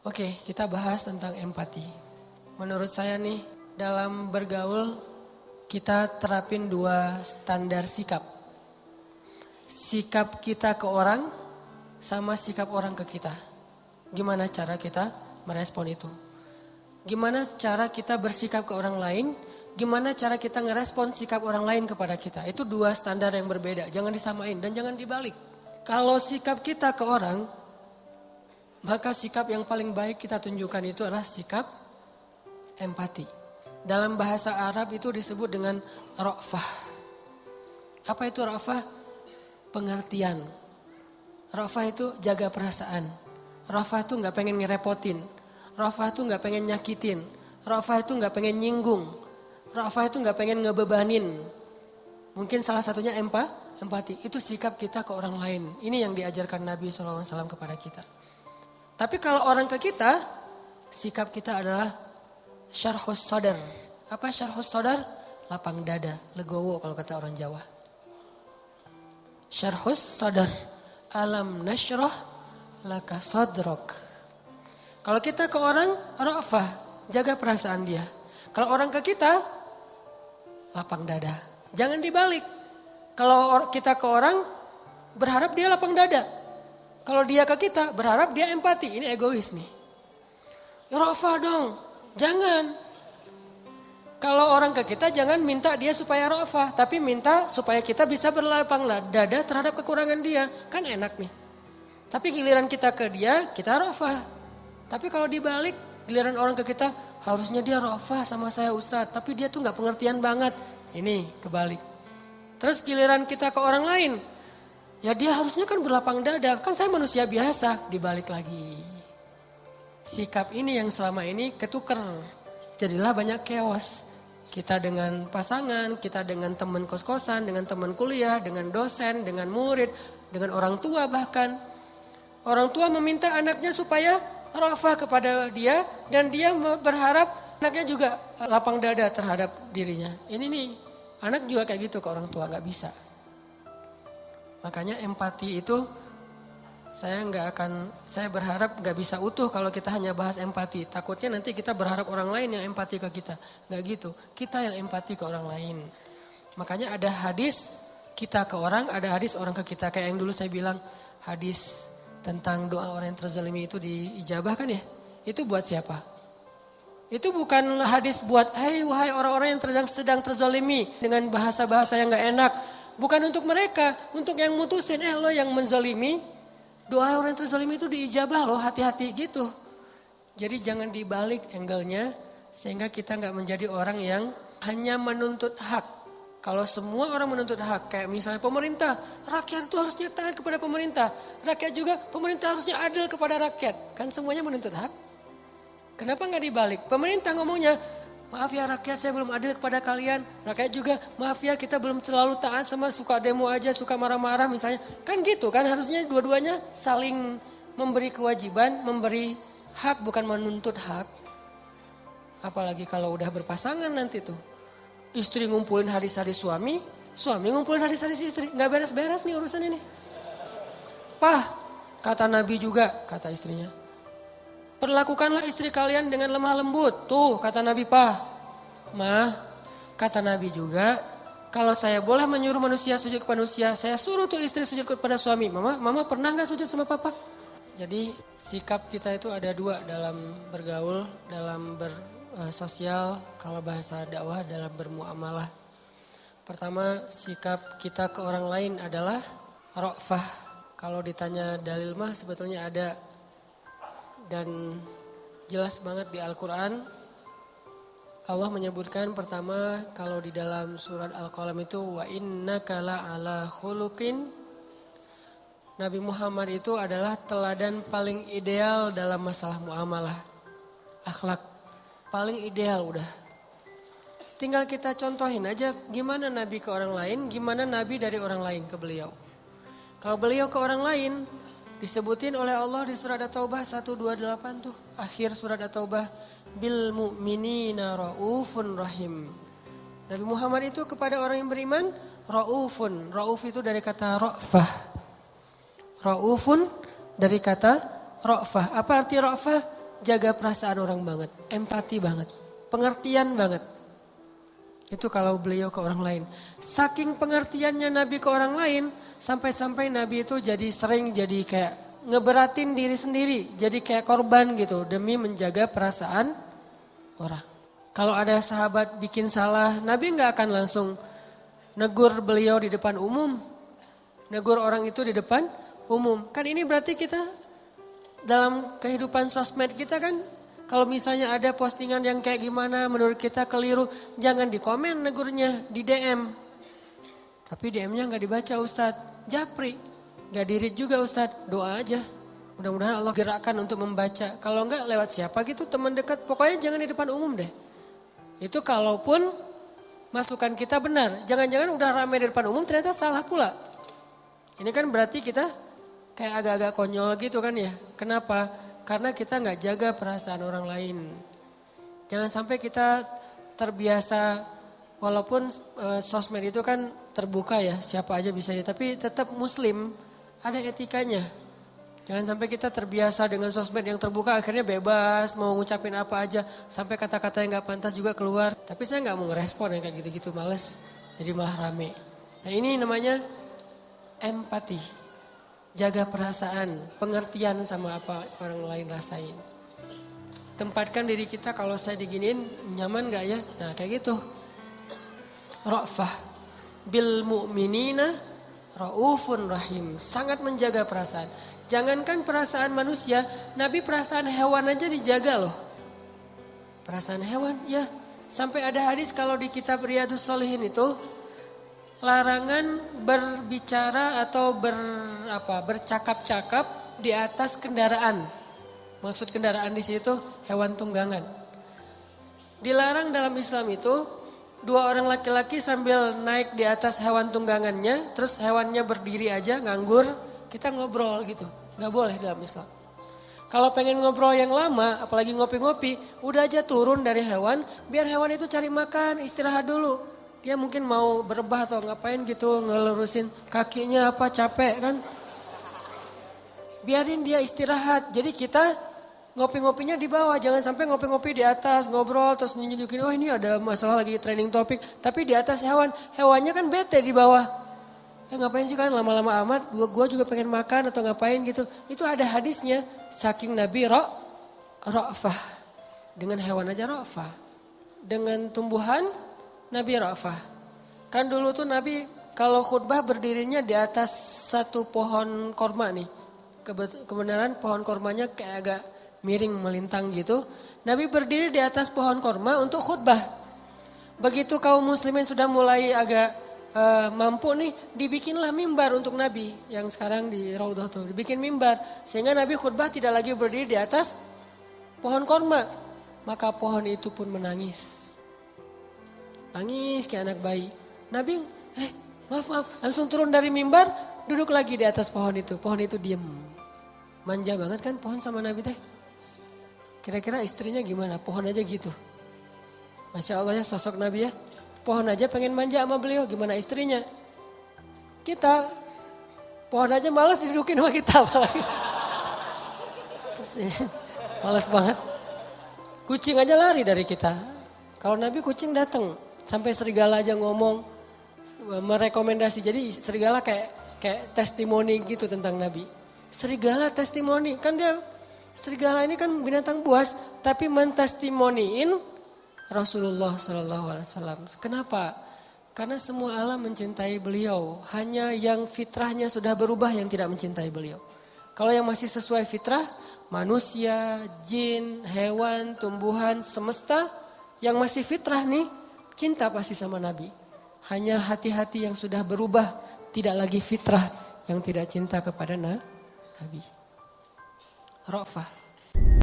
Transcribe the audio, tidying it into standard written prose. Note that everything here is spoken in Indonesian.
Oke, kita bahas tentang empati. Menurut saya nih, dalam bergaul kita terapin 2 standar sikap. Sikap kita ke orang sama sikap orang ke kita. Gimana cara kita merespon itu? Gimana cara kita bersikap ke orang lain? Gimana cara kita ngerespon sikap orang lain kepada kita? Itu 2 standar yang berbeda. Jangan disamain dan jangan dibalik. Kalau sikap kita ke orang, maka sikap yang paling baik kita tunjukkan itu adalah sikap empati. Dalam bahasa Arab itu disebut dengan ra'fah. Apa itu ra'fah? Pengertian. Ra'fah itu jaga perasaan. Ra'fah itu gak pengen ngerepotin. Ra'fah itu gak pengen nyakitin. Ra'fah itu gak pengen nyinggung. Ra'fah itu gak pengen ngebebanin. Mungkin salah satunya empati. Itu sikap kita ke orang lain. Ini yang diajarkan Nabi SAW kepada kita. Tapi kalau orang ke kita, sikap kita adalah syarhus sadar. Apa syarhus sadar? Lapang dada, legowo kalau kata orang Jawa. Syarhus sadar. Alam nasyrah laka sadrak. Kalau kita ke orang, ra'fah, jaga perasaan dia. Kalau orang ke kita, lapang dada. Jangan dibalik. Kalau kita ke orang, berharap dia lapang dada. Kalau dia ke kita, berharap dia empati. Ini egois nih. Ya ra'fah dong. Jangan. Kalau orang ke kita, jangan minta dia supaya ra'fah. Tapi minta supaya kita bisa berlapang dada terhadap kekurangan dia. Kan enak nih. Tapi giliran kita ke dia, kita ra'fah. Tapi kalau dibalik, giliran orang ke kita, harusnya dia ra'fah sama saya Ustadz. Tapi dia tuh gak pengertian banget. Ini kebalik. Terus giliran kita ke orang lain, ya dia harusnya kan berlapang dada. Kan saya manusia biasa. Dibalik lagi. Sikap ini yang selama ini ketuker. Jadilah banyak chaos. Kita dengan pasangan, kita dengan teman kos-kosan, dengan teman kuliah, dengan dosen, dengan murid, dengan orang tua bahkan. Orang tua meminta anaknya supaya ra'fah kepada dia. Dan dia berharap anaknya juga lapang dada terhadap dirinya. Ini nih, anak juga kayak gitu ke orang tua, gak bisa. Makanya empati itu saya berharap gak bisa utuh kalau kita hanya bahas empati. Takutnya nanti kita berharap orang lain yang empati ke kita. Gak gitu, kita yang empati ke orang lain. Makanya ada hadis kita ke orang, ada hadis orang ke kita. Kayak yang dulu saya bilang, hadis tentang doa orang yang terzalimi itu diijabah kan ya. Itu buat siapa? Itu bukan hadis buat, wahai orang-orang yang sedang terzalimi dengan bahasa-bahasa yang gak enak. Bukan untuk mereka, untuk yang mutusin, lo yang menzalimi, doa orang yang terzalimi itu diijabah loh, hati-hati gitu. Jadi jangan dibalik angle-nya, sehingga kita gak menjadi orang yang hanya menuntut hak. Kalau semua orang menuntut hak, kayak misalnya pemerintah, rakyat itu harusnya taat kepada pemerintah. Rakyat juga, pemerintah harusnya adil kepada rakyat. Kan semuanya menuntut hak. Kenapa gak dibalik? Pemerintah ngomongnya, maaf ya rakyat saya belum adil kepada kalian. Rakyat juga maaf ya kita belum terlalu taat sama suka demo aja, suka marah-marah misalnya. Kan gitu kan harusnya dua-duanya saling memberi kewajiban, memberi hak bukan menuntut hak. Apalagi kalau udah berpasangan nanti tuh. Istri ngumpulin hadis-hadis suami, suami ngumpulin hadis-hadis istri. Gak beres-beres nih urusan ini. Pah, kata Nabi juga, kata istrinya. Perlakukanlah istri kalian dengan lemah lembut. Tuh kata Nabi Pah. Mah, kata Nabi juga. Kalau saya boleh menyuruh manusia sujud kepada manusia. Saya suruh tuh istri sujud kepada suami. Mama pernah gak sujud sama papa? Jadi sikap kita itu ada 2 dalam bergaul. Dalam bersosial. Kalau bahasa dakwah dalam bermuamalah. Pertama sikap kita ke orang lain adalah ra'fah. Kalau ditanya dalil mah sebetulnya ada. Dan jelas banget di Al-Quran Allah menyebutkan pertama kalau di dalam surat Al-Qalam itu wa innaka la'ala khuluqin. Nabi Muhammad itu adalah teladan paling ideal dalam masalah muamalah. Akhlak paling ideal udah. Tinggal kita contohin aja gimana Nabi ke orang lain, gimana Nabi dari orang lain ke beliau. Kalau beliau ke orang lain disebutin oleh Allah di surat At-Taubah 128 tuh. Akhir surat At-Taubah. Bil mu'minina ra'ufun rahim. Nabi Muhammad itu kepada orang yang beriman. Ra'ufun. Ra'uf itu dari kata ra'fah. Ra'ufun dari kata ra'fah. Apa arti ra'fah? jaga perasaan orang banget, empati banget, pengertian banget. Itu kalau beliau ke orang lain. Saking pengertiannya Nabi ke orang lain, sampai-sampai Nabi itu sering jadi kayak ngeberatin diri sendiri. Jadi kayak korban gitu demi menjaga perasaan orang. Kalau ada sahabat bikin salah, Nabi nggak akan langsung negur beliau di depan umum. Negur orang itu di depan umum. Kan ini berarti kita dalam kehidupan sosmed kita kan, kalau misalnya ada postingan yang kayak gimana menurut kita keliru, jangan di komen negurnya, di DM. Tapi DM-nya nggak dibaca Ustadz, japri. Nggak di-read juga Ustadz, doa aja. Mudah-mudahan Allah gerakkan untuk membaca. Kalau nggak lewat siapa gitu, teman dekat, pokoknya jangan di depan umum deh. Itu kalaupun masukan kita benar. Jangan-jangan udah ramai di depan umum ternyata salah pula. Ini kan berarti kita kayak agak-agak konyol gitu kan ya. Kenapa? Karena kita nggak jaga perasaan orang lain. Jangan sampai kita terbiasa, walaupun sosmed itu kan terbuka ya, siapa aja bisa ya. Tapi tetap muslim, ada etikanya. Jangan sampai kita terbiasa dengan sosmed yang terbuka, akhirnya bebas, mau ngucapin apa aja. Sampai kata-kata yang gak pantas juga keluar. Tapi saya gak mau ngerespon yang kayak gitu-gitu, males. Jadi malah rame. Nah ini namanya empati. Jaga perasaan, pengertian sama apa orang lain rasain. Tempatkan diri kita, kalau saya diginiin nyaman gak ya? Nah kayak gitu. Ra'fah bil mu'minina ra'ufun rahim. Sangat menjaga perasaan. Jangankan perasaan manusia, Nabi perasaan hewan aja dijaga loh. Perasaan hewan, ya. Sampai ada hadis kalau di kitab Riyadhus Shalihin itu, larangan berbicara atau bercakap-cakap di atas kendaraan. Maksud kendaraan di situ hewan tunggangan. Dilarang dalam Islam itu, dua orang laki-laki sambil naik di atas hewan tunggangannya, terus hewannya berdiri aja nganggur, kita ngobrol gitu. Gak boleh dalam Islam. Kalau pengen ngobrol yang lama, apalagi ngopi-ngopi, udah aja turun dari hewan, biar hewan itu cari makan, istirahat dulu. Dia mungkin mau berebah atau ngapain gitu, ngelurusin kakinya apa, capek kan. Biarin dia istirahat. Jadi kita ngopi-ngopinya di bawah, jangan sampai ngopi-ngopi di atas, ngobrol terus nunjukin, oh ini ada masalah lagi trending topik. Tapi di atas hewan, hewannya kan bete di bawah. Ngapain sih kalian lama-lama amat, gua juga pengen makan atau ngapain gitu. Itu ada hadisnya, saking Nabi ra'fah. Dengan hewan aja ra'fah. Dengan tumbuhan, Nabi ra'fah. Kan dulu tuh Nabi kalau khutbah berdirinya di atas satu pohon korma nih. Kebenaran pohon kormanya kayak agak miring melintang gitu. Nabi berdiri di atas pohon korma untuk khutbah. Begitu kaum muslimin sudah mulai agak mampu nih, dibikinlah mimbar untuk Nabi yang sekarang di Raudhah tuh, dibikin mimbar sehingga Nabi khutbah tidak lagi berdiri di atas pohon korma. Maka pohon itu pun menangis. Nangis kayak anak bayi. Nabi maaf langsung turun dari mimbar, duduk lagi di atas pohon itu. Pohon itu diem. Manja banget kan pohon sama Nabi teh. Kira-kira istrinya gimana? Pohon aja gitu. Masya Allah ya sosok Nabi ya. Pohon aja pengen manja sama beliau, gimana istrinya? Kita, pohon aja malas didudukin sama kita. Malas banget. Kucing aja lari dari kita. Kalau Nabi kucing datang, sampai serigala aja ngomong, merekomendasi. Jadi serigala kayak testimoni gitu tentang Nabi. Serigala testimoni, kan dia, serigala ini kan binatang buas, tapi mentestimoniin Rasulullah SAW. Kenapa? Karena semua alam mencintai beliau. Hanya yang fitrahnya sudah berubah yang tidak mencintai beliau. Kalau yang masih sesuai fitrah, manusia, jin, hewan, tumbuhan, semesta, yang masih fitrah nih, cinta pasti sama Nabi. Hanya hati-hati yang sudah berubah, tidak lagi fitrah, yang tidak cinta kepada Nabi. Ra'fah.